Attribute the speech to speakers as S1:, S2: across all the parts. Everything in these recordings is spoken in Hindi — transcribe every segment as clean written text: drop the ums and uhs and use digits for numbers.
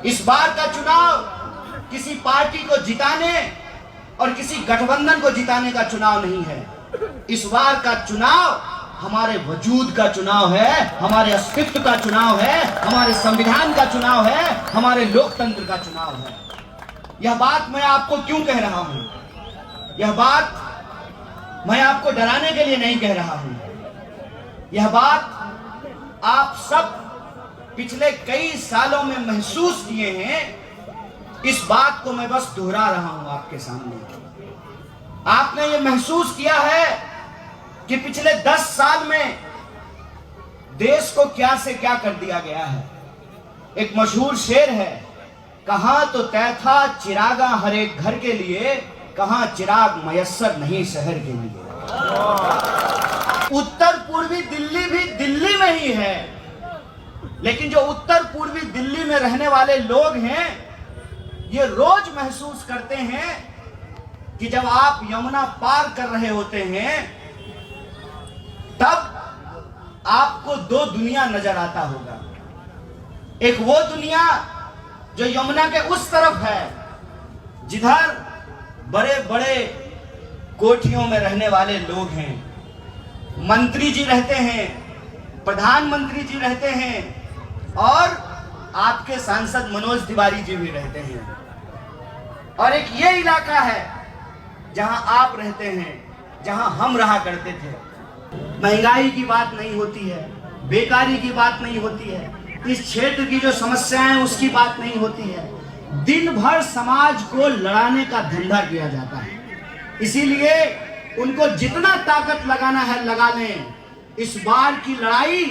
S1: इस बार का चुनाव किसी पार्टी को जिताने और किसी गठबंधन को जिताने का चुनाव नहीं है। इस बार का चुनाव हमारे वजूद का चुनाव है, हमारे अस्तित्व का चुनाव है, हमारे संविधान का चुनाव है, हमारे लोकतंत्र का चुनाव है। यह बात मैं आपको क्यों कह रहा हूं? यह बात मैं आपको डराने के लिए नहीं कह रहा हूं। यह बात आप सब पिछले कई सालों में महसूस किए हैं। इस बात को मैं बस दोहरा रहा हूं आपके सामने। आपने ये महसूस किया है कि पिछले 10 साल में देश को क्या से क्या कर दिया गया है। एक मशहूर शेर है, कहां तो तय था चिरागा हर एक घर के लिए, कहां चिराग मयस्सर नहीं शहर के लिए। उत्तर पूर्वी दिल्ली भी दिल्ली में ही है, लेकिन जो उत्तर पूर्वी दिल्ली में रहने वाले लोग हैं ये रोज महसूस करते हैं कि जब आप यमुना पार कर रहे होते हैं तब आपको 2 दुनिया नजर आता होगा। एक वो दुनिया जो यमुना के उस तरफ है जिधर बड़े बड़े कोठियों में रहने वाले लोग हैं, मंत्री जी रहते हैं, प्रधानमंत्री जी रहते हैं और आपके सांसद मनोज तिवारी जी भी रहते हैं। और एक ये इलाका है जहां आप रहते हैं, जहां हम रहा करते थे। महंगाई की बात नहीं होती है, बेकारी की बात नहीं होती है, इस क्षेत्र की जो समस्याएं उसकी बात नहीं होती है। दिन भर समाज को लड़ाने का धंधा किया जाता है। इसीलिए उनको जितना ताकत लगाना है लगा लें। इस बार की लड़ाई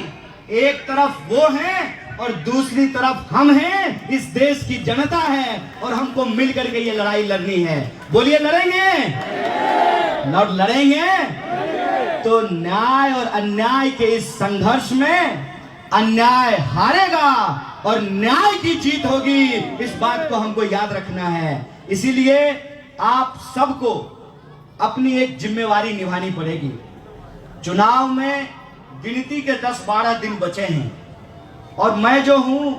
S1: एक तरफ वो है और दूसरी तरफ हम हैं, इस देश की जनता है और हमको मिलकर के ये लड़ाई लड़नी है। बोलिए लड़ेंगे? लड़ेंगे तो न्याय और अन्याय के इस संघर्ष में अन्याय हारेगा और न्याय की जीत होगी। इस बात को हमको याद रखना है। इसीलिए आप सबको अपनी एक जिम्मेवारी निभानी पड़ेगी। चुनाव में गिनती के 10-12 दिन बचे हैं और मैं जो हूं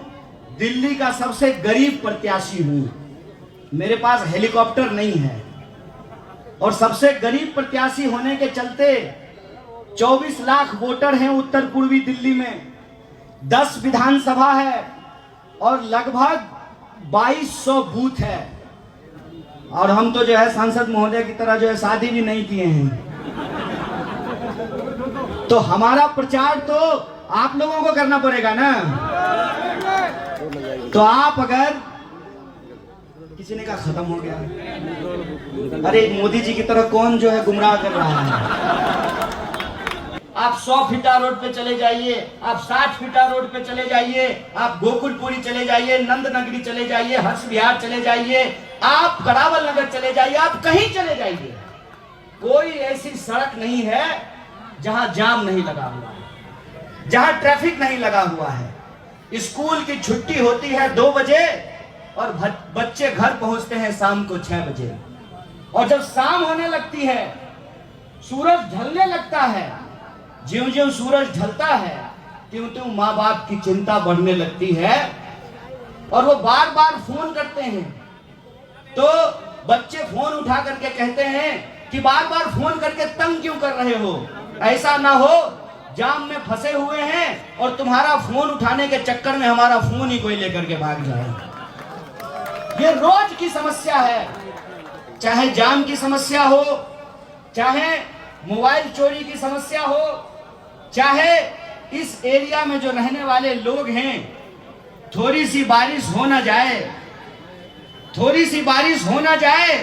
S1: दिल्ली का सबसे गरीब प्रत्याशी हूं। मेरे पास हेलीकॉप्टर नहीं है और सबसे गरीब प्रत्याशी होने के चलते 24 लाख वोटर हैं उत्तर पूर्वी दिल्ली में, 10 विधानसभा है और लगभग 2200 बूथ है। और हम तो जो है सांसद महोदय की तरह जो है शादी भी नहीं किए हैं, तो हमारा प्रचार तो आप लोगों को करना पड़ेगा ना। तो आप अगर किसी ने कहा खत्म हो गया, अरे मोदी जी की तरह कौन जो है गुमराह कर रहा है। आप 100 फीटा रोड पे चले जाइए, आप 60 फीटा रोड पे चले जाइए, आप गोकुलपुरी चले जाइए, नंद नगरी चले जाइए, हर्ष विहार चले जाइए, आप करावल नगर चले जाइए, आप कहीं चले जाइए, कोई ऐसी सड़क नहीं है जहां जाम नहीं लगा हुआ है, जहां ट्रैफिक नहीं लगा हुआ है। स्कूल की छुट्टी होती है 2 बजे और बच्चे घर पहुंचते हैं शाम को 6 बजे। और जब शाम होने लगती है, सूरज ढलने लगता है, ज्यों ज्यों सूरज ढलता है त्यों त्यों माँ बाप की चिंता बढ़ने लगती है और वो बार बार फोन करते हैं। तो बच्चे फोन उठा करके कहते हैं कि बार बार फोन करके तंग क्यों कर रहे हो, ऐसा ना हो जाम में फंसे हुए हैं और तुम्हारा फोन उठाने के चक्कर में हमारा फोन ही कोई लेकर के भाग जाए। ये रोज की समस्या है, चाहे जाम की समस्या हो, चाहे मोबाइल चोरी की समस्या हो, चाहे इस एरिया में जो रहने वाले लोग हैं थोड़ी सी बारिश हो ना जाए, थोड़ी सी बारिश हो ना जाए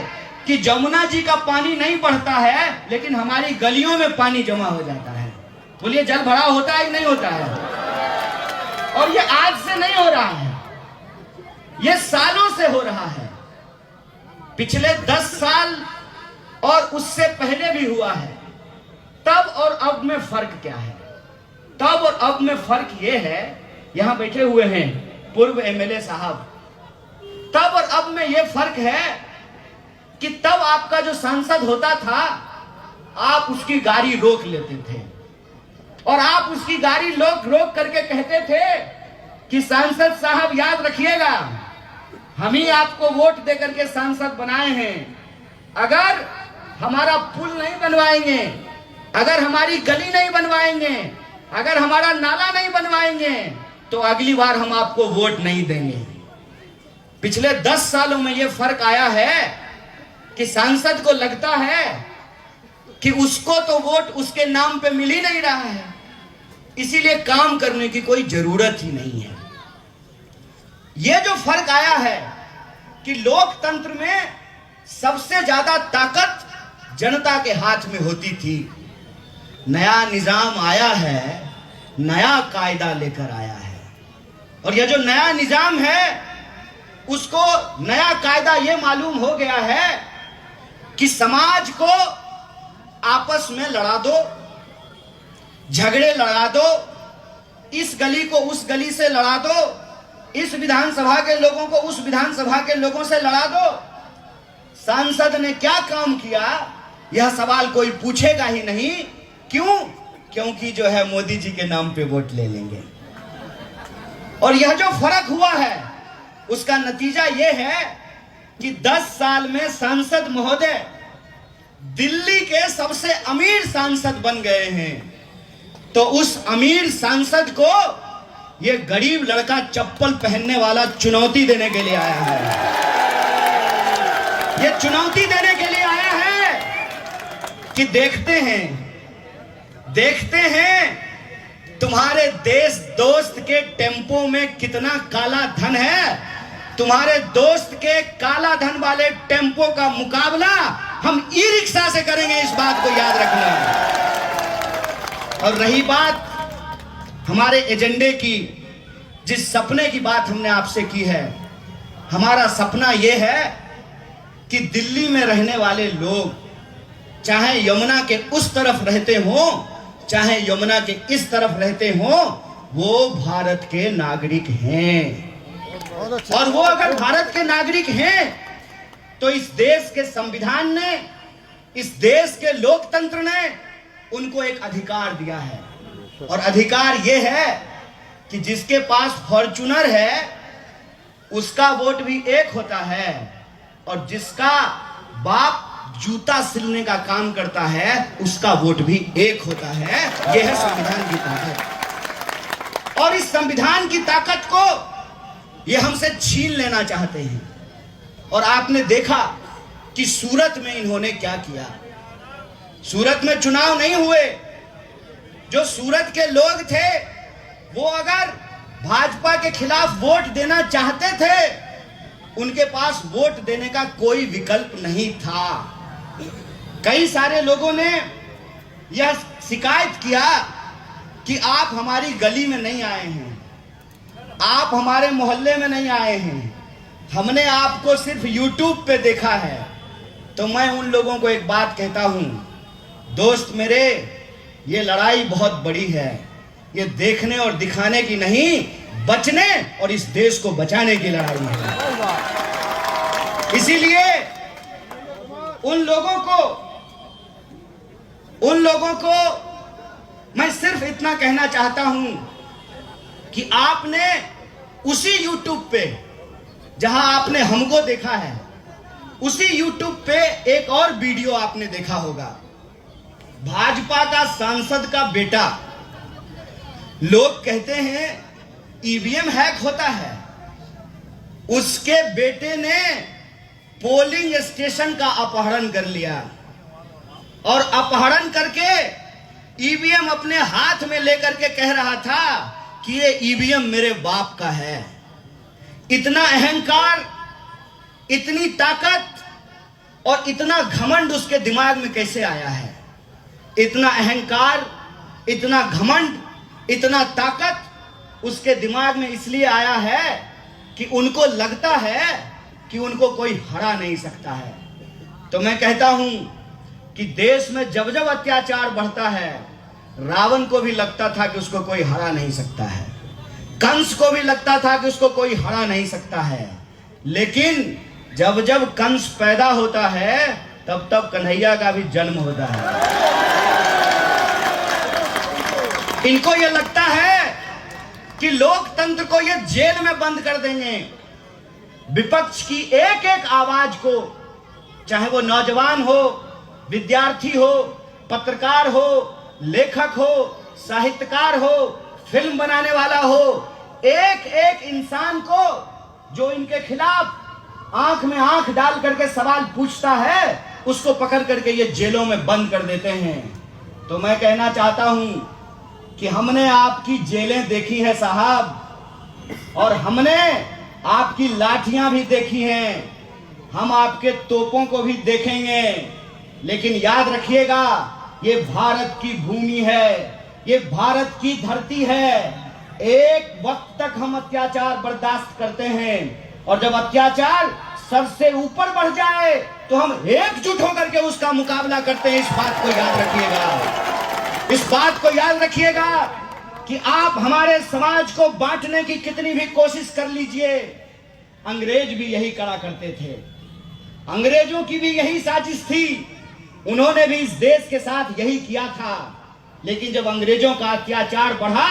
S1: कि जमुना जी का पानी नहीं बढ़ता है लेकिन हमारी गलियों में पानी जमा हो जाता है। बोलिए जल भराव होता है कि नहीं होता है? और ये आज से नहीं हो रहा है, ये सालों से हो रहा है। पिछले 10 साल और उससे पहले भी हुआ है। तब और अब में फर्क क्या है? तब और अब में फर्क ये है, यहां बैठे हुए हैं पूर्व एमएलए साहब, तब और अब में ये फर्क है कि तब आपका जो सांसद होता था आप उसकी गाड़ी रोक लेते थे और आप उसकी गाड़ी रोक करके कहते थे कि सांसद साहब याद रखिएगा हम ही आपको वोट देकर के सांसद बनाए हैं। अगर हमारा पुल नहीं बनवाएंगे, अगर हमारी गली नहीं बनवाएंगे, अगर हमारा नाला नहीं बनवाएंगे, तो अगली बार हम आपको वोट नहीं देंगे। पिछले 10 सालों में यह फर्क आया है कि सांसद को लगता है कि उसको तो वोट उसके नाम पे मिल ही नहीं रहा है, इसीलिए काम करने की कोई जरूरत ही नहीं है। यह जो फर्क आया है कि लोकतंत्र में सबसे ज्यादा ताकत जनता के हाथ में होती थी। नया निजाम आया है, नया कायदा लेकर आया है, और यह जो नया निजाम है उसको नया कायदा यह मालूम हो गया है कि समाज को आपस में लड़ा दो, झगड़े लड़ा दो, इस गली को उस गली से लड़ा दो, इस विधानसभा के लोगों को उस विधानसभा के लोगों से लड़ा दो। सांसद ने क्या काम किया यह सवाल कोई पूछेगा ही नहीं। क्यों? क्योंकि जो है मोदी जी के नाम पे वोट ले लेंगे। और यह जो फर्क हुआ है उसका नतीजा यह है कि 10 साल में सांसद महोदय दिल्ली के सबसे अमीर सांसद बन गए हैं। तो उस अमीर सांसद को यह गरीब लड़का चप्पल पहनने वाला चुनौती देने के लिए आया है। यह चुनौती देने के लिए आया है कि देखते हैं तुम्हारे देश दोस्त के टेम्पो में कितना काला धन है। तुम्हारे दोस्त के काला धन वाले टेम्पो का मुकाबला हम ई रिक्शा से करेंगे, इस बात को याद रखना। और रही बात हमारे एजेंडे की, जिस सपने की बात हमने आपसे की है, हमारा सपना यह है कि दिल्ली में रहने वाले लोग चाहे यमुना के उस तरफ रहते हो चाहे यमुना के इस तरफ रहते हो, वो भारत के नागरिक हैं। और वो अगर भारत के नागरिक हैं तो इस देश के संविधान ने, इस देश के लोकतंत्र ने उनको एक अधिकार दिया है। और अधिकार यह है कि जिसके पास फॉर्च्यूनर है उसका वोट भी एक होता है, और जिसका बाप जूता सिलने का काम करता है उसका वोट भी एक होता है। यह है संविधान की ताकत। और इस संविधान की ताकत को यह हमसे छीन लेना चाहते हैं। और आपने देखा कि सूरत में इन्होंने क्या किया। सूरत में चुनाव नहीं हुए। जो सूरत के लोग थे वो अगर भाजपा के खिलाफ वोट देना चाहते थे, उनके पास वोट देने का कोई विकल्प नहीं था। कई सारे लोगों ने यह शिकायत किया कि आप हमारी गली में नहीं आए हैं, आप हमारे मोहल्ले में नहीं आए हैं, हमने आपको सिर्फ YouTube पे देखा है। तो मैं उन लोगों को एक बात कहता हूं, दोस्त मेरे, ये लड़ाई बहुत बड़ी है। ये देखने और दिखाने की नहीं, बचने और इस देश को बचाने की लड़ाई है। इसीलिए उन लोगों को मैं सिर्फ इतना कहना चाहता हूं कि आपने उसी YouTube पे जहां आपने हमको देखा है, उसी YouTube पे एक और वीडियो आपने देखा होगा। भाजपा का सांसद का बेटा, लोग कहते हैं ईवीएम हैक होता है, उसके बेटे ने पोलिंग स्टेशन का अपहरण कर लिया और अपहरण करके ईवीएम अपने हाथ में लेकर के कह रहा था कि ये ईवीएम मेरे बाप का है। इतना अहंकार, इतनी ताकत और इतना घमंड उसके दिमाग में कैसे आया है? इतना अहंकार, इतना घमंड, इतना ताकत उसके दिमाग में इसलिए आया है कि उनको लगता है कि उनको कोई हरा नहीं सकता है। तो मैं कहता हूं कि देश में जब जब अत्याचार बढ़ता है, रावण को भी लगता था कि उसको कोई हरा नहीं सकता है, कंस को भी लगता था कि उसको कोई हरा नहीं सकता है, लेकिन जब जब कंस पैदा होता है तब तब कन्हैया का भी जन्म होता है। इनको यह लगता है कि लोकतंत्र को ये जेल में बंद कर देंगे, विपक्ष की एक एक आवाज को, चाहे वो नौजवान हो, विद्यार्थी हो, पत्रकार हो, लेखक हो, साहित्यकार हो, फिल्म बनाने वाला हो, एक एक इंसान को जो इनके खिलाफ आंख में आंख डाल करके सवाल पूछता है, उसको पकड़ करके ये जेलों में बंद कर देते हैं। तो मैं कहना चाहता हूं कि हमने आपकी जेलें देखी है साहब, और हमने आपकी लाठियां भी देखी हैं, हम आपके तोपों को भी देखेंगे, लेकिन याद रखिएगा ये भारत की भूमि है, ये भारत की धरती है। एक वक्त तक हम अत्याचार बर्दाश्त करते हैं, और जब अत्याचार सर से ऊपर बढ़ जाए तो हम एकजुट होकर के उसका मुकाबला करते हैं। इस बात को याद रखिएगा, इस बात को याद रखिएगा कि आप हमारे समाज को बांटने की कितनी भी कोशिश कर लीजिए, अंग्रेज भी यही करा करते थे, अंग्रेजों की भी यही साजिश थी, उन्होंने भी इस देश के साथ यही किया था। लेकिन जब अंग्रेजों का अत्याचार बढ़ा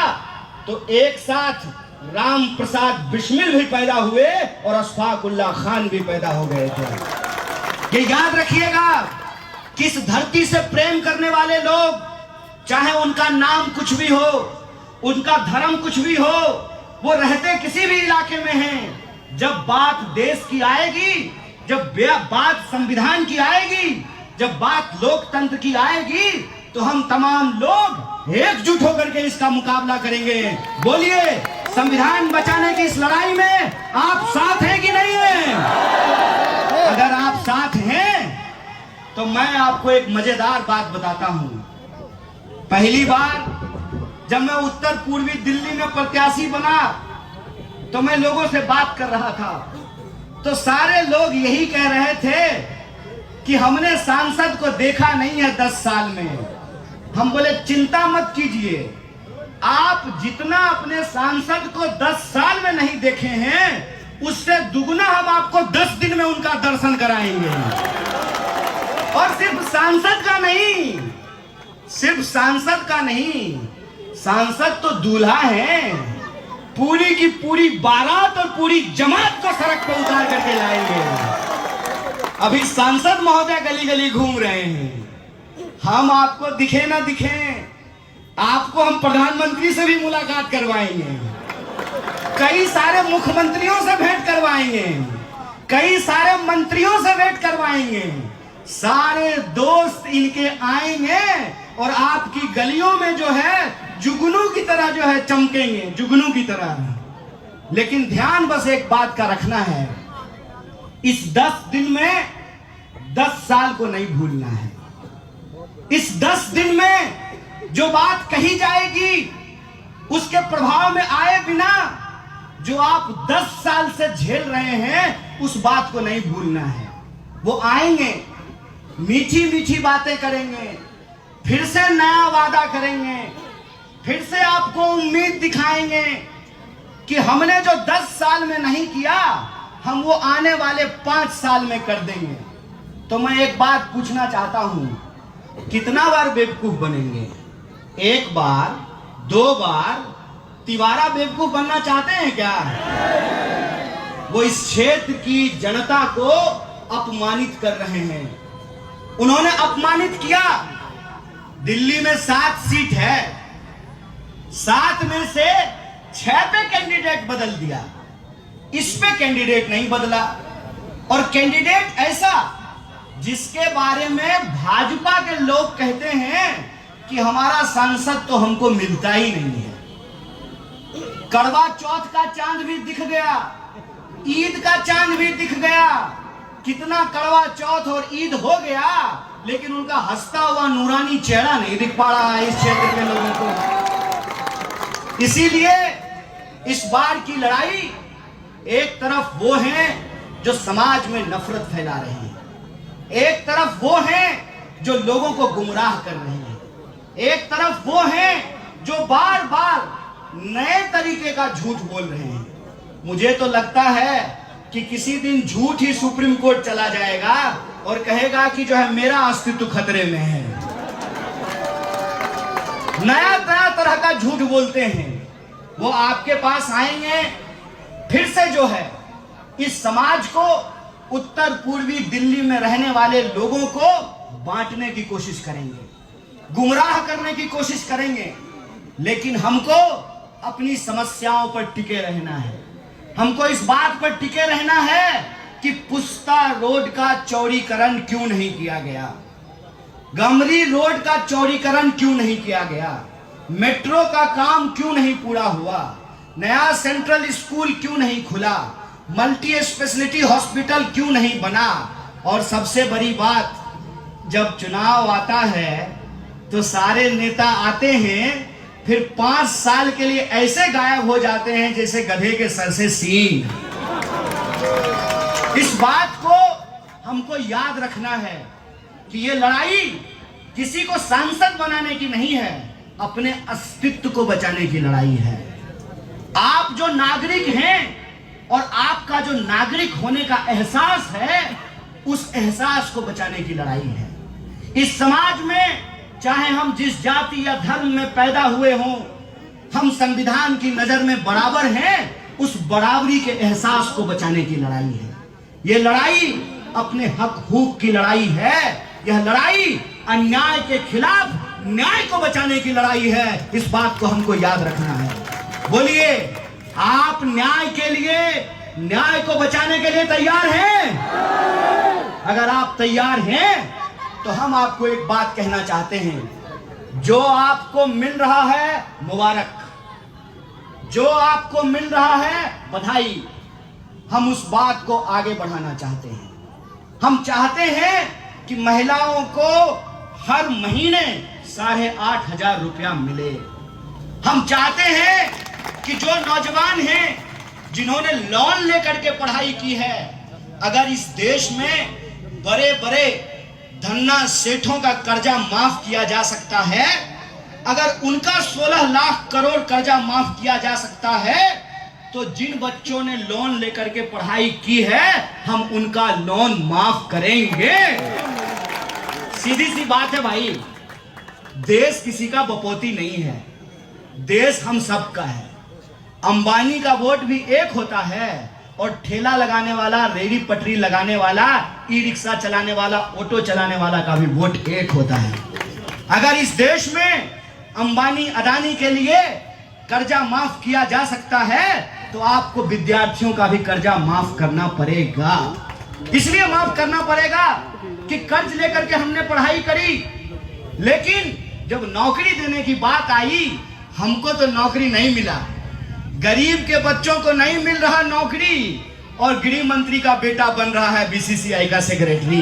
S1: तो एक साथ राम प्रसाद बिस्मिल भी पैदा हुए और अशफाकुल्लाह खान भी पैदा हो गए थे। ये याद रखिएगा कि इस धरती से प्रेम करने वाले लोग, चाहे उनका नाम कुछ भी हो, उनका धर्म कुछ भी हो, वो रहते किसी भी इलाके में हैं, जब बात देश की आएगी, जब बात संविधान की आएगी, जब बात लोकतंत्र की आएगी, तो हम तमाम लोग एकजुट होकर के इसका मुकाबला करेंगे। बोलिए, संविधान बचाने की इस लड़ाई में आप साथ हैं कि नहीं हैं? अगर आप साथ हैं तो मैं आपको एक मजेदार बात बताता हूं। पहली बार जब मैं उत्तर पूर्वी दिल्ली में प्रत्याशी बना तो मैं लोगों से बात कर रहा था, तो सारे लोग यही कह रहे थे कि हमने सांसद को देखा नहीं है 10 साल में। हम बोले चिंता मत कीजिए, आप जितना अपने सांसद को 10 साल में नहीं देखे हैं, उससे दुगना हम आपको 10 दिन में उनका दर्शन कराएंगे। और सिर्फ सांसद का नहीं, सिर्फ सांसद का नहीं, सांसद तो दूल्हा है, पूरी की पूरी बारात और पूरी जमात को सड़क पर उतार करके लाएंगे। अभी सांसद महोदय गली गली घूम रहे हैं, हम आपको दिखे ना दिखे, आपको हम प्रधानमंत्री से भी मुलाकात करवाएंगे, कई सारे मुख्यमंत्रियों से भेंट करवाएंगे, कई सारे मंत्रियों से भेंट करवाएंगे, सारे दोस्त इनके आएंगे और आपकी गलियों में जो है जुगनू की तरह जो है चमकेंगे, जुगनू की तरह। लेकिन ध्यान बस एक बात का रखना है, इस 10 दिन में 10 साल को नहीं भूलना है। इस 10 दिन में जो बात कही जाएगी उसके प्रभाव में आए बिना जो आप 10 साल से झेल रहे हैं उस बात को नहीं भूलना है। वो आएंगे, मीठी मीठी बातें करेंगे, फिर से नया वादा करेंगे, फिर से आपको उम्मीद दिखाएंगे कि हमने जो 10 साल में नहीं किया हम वो आने वाले 5 साल में कर देंगे। तो मैं एक बात पूछना चाहता हूं, कितना बार बेवकूफ बनेंगे? 1 बार, 2 बार, तिबारा बेवकूफ बनना चाहते हैं क्या? वो इस क्षेत्र की जनता को अपमानित कर रहे हैं। उन्होंने अपमानित किया। दिल्ली में 7 सीट है, 7 में से 6 पे कैंडिडेट बदल दिया, इस पे कैंडिडेट नहीं बदला। और कैंडिडेट ऐसा जिसके बारे में भाजपा के लोग कहते हैं कि हमारा सांसद तो हमको मिलता ही नहीं है। करवा चौथ का चांद भी दिख गया, ईद का चांद भी दिख गया, कितना करवा चौथ और ईद हो गया, लेकिन उनका हंसता हुआ नूरानी चेहरा नहीं दिख पा रहा है इस क्षेत्र के लोगों को। इसीलिए इस बार की लड़ाई, एक तरफ वो हैं जो समाज में नफरत फैला रहे हैं, एक तरफ वो हैं जो लोगों को गुमराह कर रहे हैं, एक तरफ वो हैं जो बार बार नए तरीके का झूठ बोल रहे हैं। मुझे तो लगता है कि किसी दिन झूठ ही सुप्रीम कोर्ट चला जाएगा और कहेगा कि जो है मेरा अस्तित्व खतरे में है। नया तरह का झूठ बोलते हैं, वो आपके पास आएंगे, फिर से जो है इस समाज को उत्तर पूर्वी दिल्ली में रहने वाले लोगों को बांटने की कोशिश करेंगे, गुमराह करने की कोशिश करेंगे। लेकिन हमको अपनी समस्याओं पर टिके रहना है। हमको इस बात पर टिके रहना है कि पुस्ता रोड का चौड़ीकरण क्यों नहीं किया गया, गमरी रोड का चौड़ीकरण क्यों नहीं किया गया, मेट्रो का काम क्यों नहीं पूरा हुआ, नया सेंट्रल स्कूल क्यों नहीं खुला, मल्टी स्पेशलिटी हॉस्पिटल क्यों नहीं बना। और सबसे बड़ी बात, जब चुनाव आता है तो सारे नेता आते हैं, फिर 5 साल के लिए ऐसे गायब हो जाते हैं जैसे गधे के सर से सींग। इस बात को हमको याद रखना है कि ये लड़ाई किसी को सांसद बनाने की नहीं है, अपने अस्तित्व को बचाने की लड़ाई है। आप जो नागरिक हैं और आपका जो नागरिक होने का एहसास है, उस एहसास को बचाने की लड़ाई है। इस समाज में चाहे हम जिस जाति या धर्म में पैदा हुए हों, हम संविधान की नजर में बराबर हैं, उस बराबरी के एहसास को बचाने की लड़ाई है। यह लड़ाई अपने हक हुक की लड़ाई है। यह लड़ाई अन्याय के खिलाफ न्याय को बचाने की लड़ाई है। इस बात को हमको याद रखना है। बोलिए, आप न्याय के लिए, न्याय को बचाने के लिए तैयार हैं? अगर आप तैयार हैं तो हम आपको एक बात कहना चाहते हैं। जो आपको मिल रहा है मुबारक, जो आपको मिल रहा है बधाई। हम उस बात को आगे बढ़ाना चाहते हैं। हम चाहते हैं कि महिलाओं को हर महीने 8,500 रुपया मिले। हम चाहते हैं कि जो नौजवान हैं जिन्होंने लोन लेकर के पढ़ाई की है, अगर इस देश में बड़े बड़े धन्ना सेठों का कर्जा माफ किया जा सकता है, अगर उनका 16 लाख करोड़ कर्जा माफ किया जा सकता है, तो जिन बच्चों ने लोन लेकर के पढ़ाई की है, हम उनका लोन माफ करेंगे। सीधी सी बात है भाई। देश किसी का बपोती नहीं है, देश हम सब का है। अंबानी का वोट भी एक होता है और ठेला लगाने वाला, रेहड़ी पटरी लगाने वाला, ई रिक्शा चलाने वाला, ऑटो चलाने वाला का भी वोट एक होता है। अगर इस देश में अंबानी अदानी के लिए कर्जा माफ किया जा सकता है, तो आपको विद्यार्थियों का भी कर्जा माफ करना पड़ेगा। इसलिए माफ करना पड़ेगा कि कर्ज लेकर के हमने पढ़ाई करी, लेकिन जब नौकरी देने की बात आई, हमको तो नौकरी नहीं मिला, गरीब के बच्चों को नहीं मिल रहा नौकरी, और गृह मंत्री का बेटा बन रहा है बीसीसीआई का सेक्रेटरी।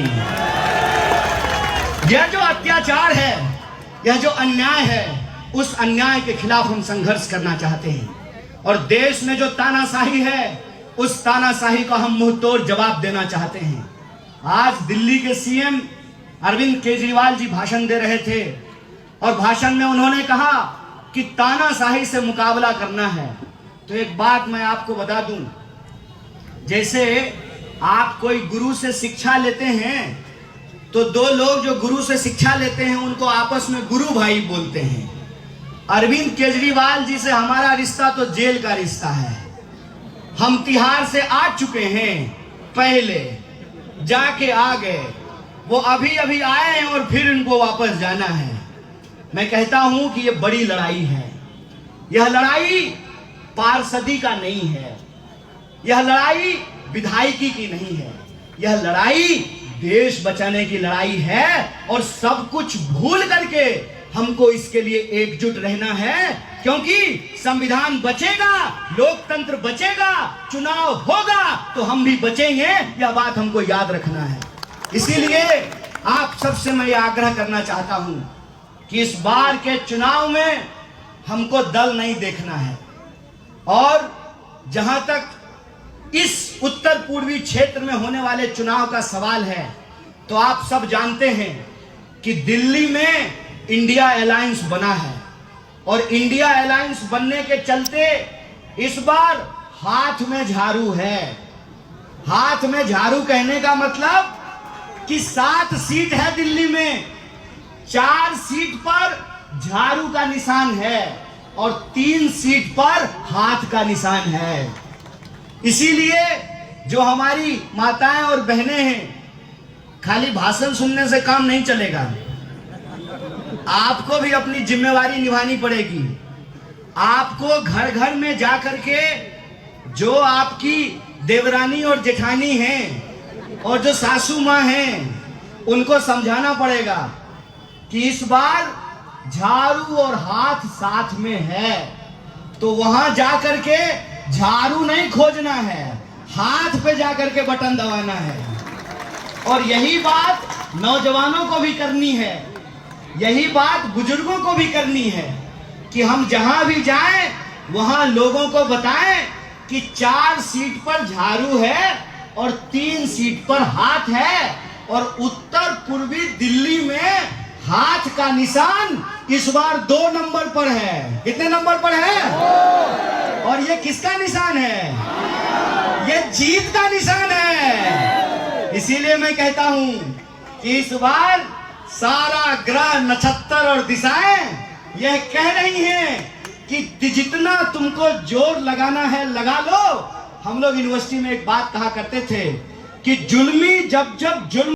S1: यह जो अत्याचार है, यह जो अन्याय है, उस अन्याय के खिलाफ हम संघर्ष करना चाहते हैं। और देश में जो तानाशाही है, उस तानाशाही का हम मुंहतोड़ जवाब देना चाहते हैं। आज दिल्ली के सीएम अरविंद केजरीवाल जी भाषण दे रहे थे, और भाषण में उन्होंने कहा कि तानाशाही से मुकाबला करना है। तो एक बात मैं आपको बता दूं, जैसे आप कोई गुरु से शिक्षा लेते हैं, तो दो लोग जो गुरु से शिक्षा लेते हैं उनको आपस में गुरु भाई बोलते हैं। अरविंद केजरीवाल जी से हमारा रिश्ता तो जेल का रिश्ता है। हम तिहाड़ से आ चुके हैं, पहले जाके आ गए, वो अभी अभी आए हैं और फिर उनको वापस जाना है। मैं कहता हूं कि ये बड़ी लड़ाई है। यह लड़ाई पार्षदी का नहीं है, यह लड़ाई विधायकी की नहीं है, यह लड़ाई देश बचाने की लड़ाई है। और सब कुछ भूल करके हमको इसके लिए एकजुट रहना है, क्योंकि संविधान बचेगा, लोकतंत्र बचेगा, चुनाव होगा तो हम भी बचेंगे। यह बात हमको याद रखना है। इसीलिए आप सबसे मैं आग्रह करना चाहता हूं कि इस बार के चुनाव में हमको दल नहीं देखना है। और जहां तक इस उत्तर पूर्वी क्षेत्र में होने वाले चुनाव का सवाल है, तो आप सब जानते हैं कि दिल्ली में इंडिया अलायंस बना है, और इंडिया अलायंस बनने के चलते इस बार हाथ में झाड़ू है। हाथ में झाड़ू कहने का मतलब कि 7 सीट है दिल्ली में, 4 सीट पर झाड़ू का निशान है और 3 सीट पर हाथ का निशान है। इसीलिए जो हमारी माताएं और बहनें हैं, खाली भाषण सुनने से काम नहीं चलेगा, आपको भी अपनी जिम्मेवारी निभानी पड़ेगी। आपको घर घर में जा करके जो आपकी देवरानी और जेठानी हैं और जो सासू माँ हैं उनको समझाना पड़ेगा कि इस बार झाड़ू और हाथ साथ में है, तो वहां जा करके झाड़ू नहीं खोजना है, हाथ पे जा करके बटन दबाना है। और यही बात नौजवानों को भी करनी है, यही बात बुजुर्गों को भी करनी है कि हम जहां भी जाएं वहां लोगों को बताएं कि 4 सीट पर झाड़ू है और 3 सीट पर हाथ है, और उत्तर पूर्वी दिल्ली में हाथ का निशान इस बार 2 नंबर पर है। कितने नंबर पर है? और ये किसका निशान है? ये जीत का निशान है। इसीलिए मैं कहता हूं कि इस बार सारा ग्रह, नक्षत्र और दिशाएं यह कह रही हैं कि जितना तुमको जोर लगाना है लगा लो। हम लोग यूनिवर्सिटी में एक बात कहा करते थे कि जुल्मी जब जुल्म